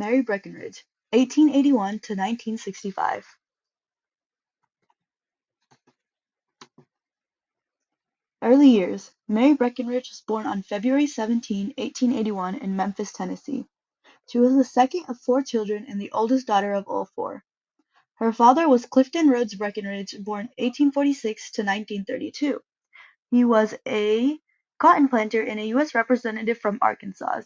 Mary Breckinridge, 1881 to 1965. Early years. Mary Breckinridge was born on February 17, 1881 in Memphis, Tennessee. She was the second of four children and the oldest daughter of all four. Her father was Clifton Rhodes Breckinridge, born 1846 to 1932. He was a cotton planter and a U.S. representative from Arkansas.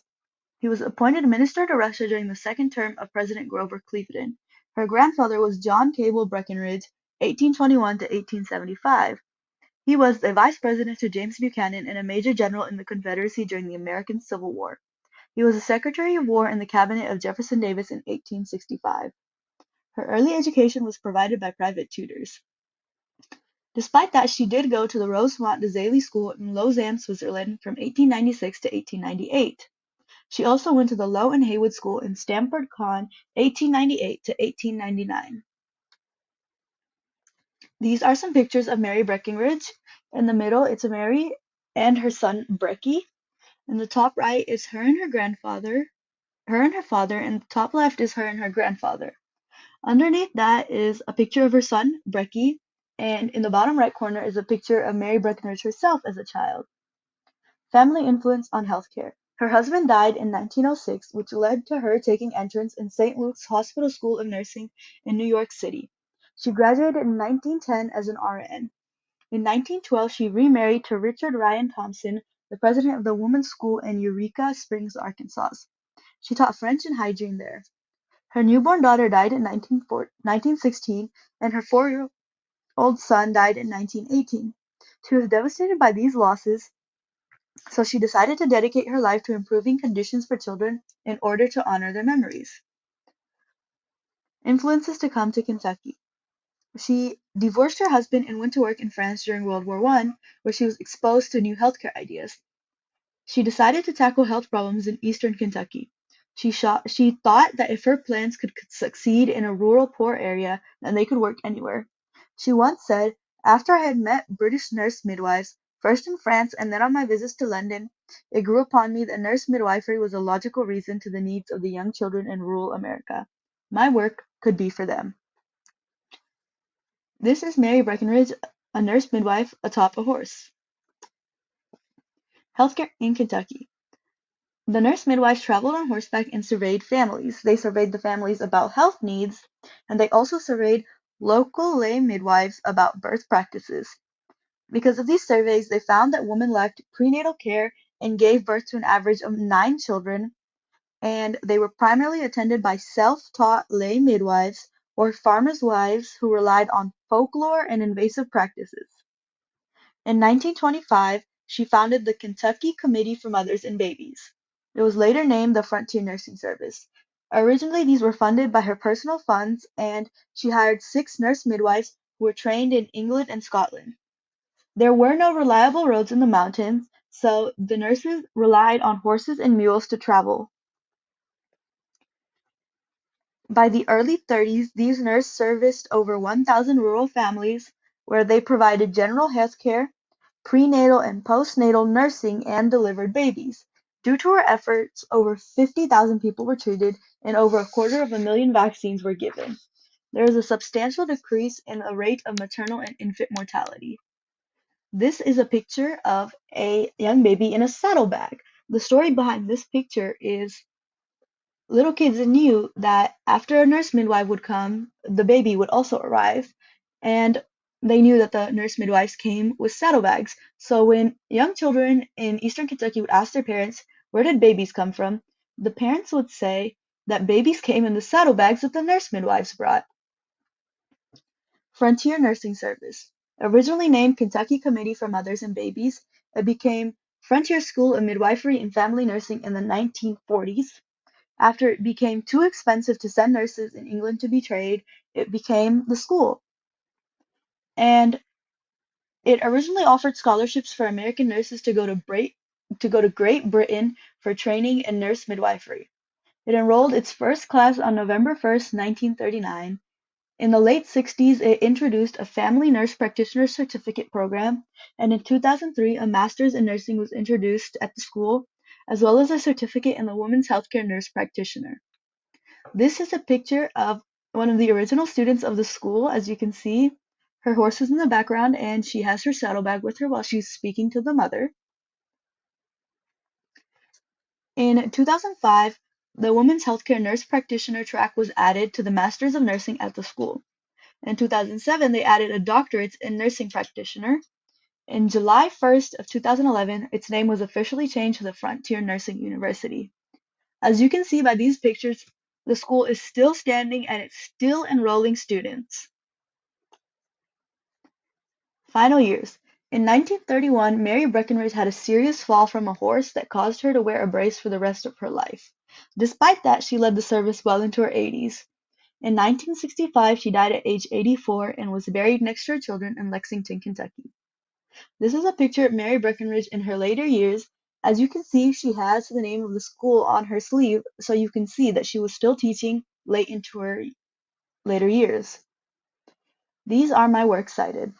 He was appointed minister to Russia during the second term of President Grover Cleveland. Her grandfather was John Cable Breckinridge, 1821 to 1875. He was the vice president to James Buchanan and a major general in the Confederacy during the American Civil War. He was a Secretary of War in the cabinet of Jefferson Davis in 1865. Her early education was provided by private tutors. Despite that, she did go to the Rosemont Disraeli School in Lausanne, Switzerland from 1896 to 1898. She also went to the Low and Haywood School in Stamford, Con, 1898 to 1899. These are some pictures of Mary Breckinridge. In the middle, it's a Mary and her son Brecky. In the top right is her and her father, and the top left is her and her grandfather. Underneath that is a picture of her son, Brecky, and in the bottom right corner is a picture of Mary Breckinridge herself as a child. Family influence on healthcare. Her husband died in 1906, which led to her taking entrance in St. Luke's Hospital School of Nursing in New York City. She graduated in 1910 as an RN. In 1912, she remarried to Richard Ryan Thompson, the president of the Women's School in Eureka Springs, Arkansas. She taught French and hygiene there. Her newborn daughter died in 1916, and her 4-year-old son died in 1918. She was devastated by these losses, so she decided to dedicate her life to improving conditions for children in order to honor their memories. Influences to come to Kentucky. She divorced her husband and went to work in France during World War I, where she was exposed to new healthcare ideas. She decided to tackle health problems in eastern Kentucky. She thought that if her plans could succeed in a rural, poor area, then they could work anywhere. She once said, "After I had met British nurse midwives, first in France and then on my visits to London, it grew upon me that nurse midwifery was a logical reason to the needs of the young children in rural America. My work could be for them." This is Mary Breckinridge, a nurse midwife atop a horse. Healthcare in Kentucky. The nurse midwives traveled on horseback and surveyed families. They surveyed the families about health needs, and they also surveyed local lay midwives about birth practices. Because of these surveys, they found that women lacked prenatal care and gave birth to an average of 9 children, and they were primarily attended by self-taught lay midwives or farmers' wives who relied on folklore and invasive practices. In 1925, she founded the Kentucky Committee for Mothers and Babies. It was later named the Frontier Nursing Service. Originally, these were funded by her personal funds, and she hired 6 nurse midwives who were trained in England and Scotland. There were no reliable roads in the mountains, so the nurses relied on horses and mules to travel. By the early 30s, these nurses serviced over 1,000 rural families where they provided general health care, prenatal and postnatal nursing, and delivered babies. Due to her efforts, over 50,000 people were treated and over 250,000 vaccines were given. There is a substantial decrease in the rate of maternal and infant mortality. This is a picture of a young baby in a saddlebag. The story behind this picture is little kids knew that after a nurse midwife would come, the baby would also arrive, and they knew that the nurse midwives came with saddlebags. So when young children in eastern Kentucky would ask their parents, where did babies come from? The parents would say that babies came in the saddlebags that the nurse midwives brought. Frontier Nursing Service. Originally named Kentucky Committee for Mothers and Babies, it became Frontier School of Midwifery and Family Nursing in the 1940s. After it became too expensive to send nurses in England to be trained, it became the school. And it originally offered scholarships for American nurses to go to Great Britain for training in nurse midwifery. It enrolled its first class on November 1st, 1939. In the late 60s, it introduced a family nurse practitioner certificate program, and in 2003, a master's in nursing was introduced at the school, as well as a certificate in the women's healthcare nurse practitioner. This is a picture of one of the original students of the school. As you can see, her horse is in the background and she has her saddlebag with her while she's speaking to the mother. In 2005, the Women's Healthcare Nurse Practitioner track was added to the Masters of Nursing at the school. In 2007, they added a doctorate in nursing practitioner. In July 1st of 2011, its name was officially changed to the Frontier Nursing University. As you can see by these pictures, the school is still standing and it's still enrolling students. Final years. In 1931, Mary Breckinridge had a serious fall from a horse that caused her to wear a brace for the rest of her life. Despite that, she led the service well into her 80s. In 1965, she died at age 84 and was buried next to her children in Lexington, Kentucky. This is a picture of Mary Breckinridge in her later years. As you can see, she has the name of the school on her sleeve, so you can see that she was still teaching late into her later years. These are my works cited.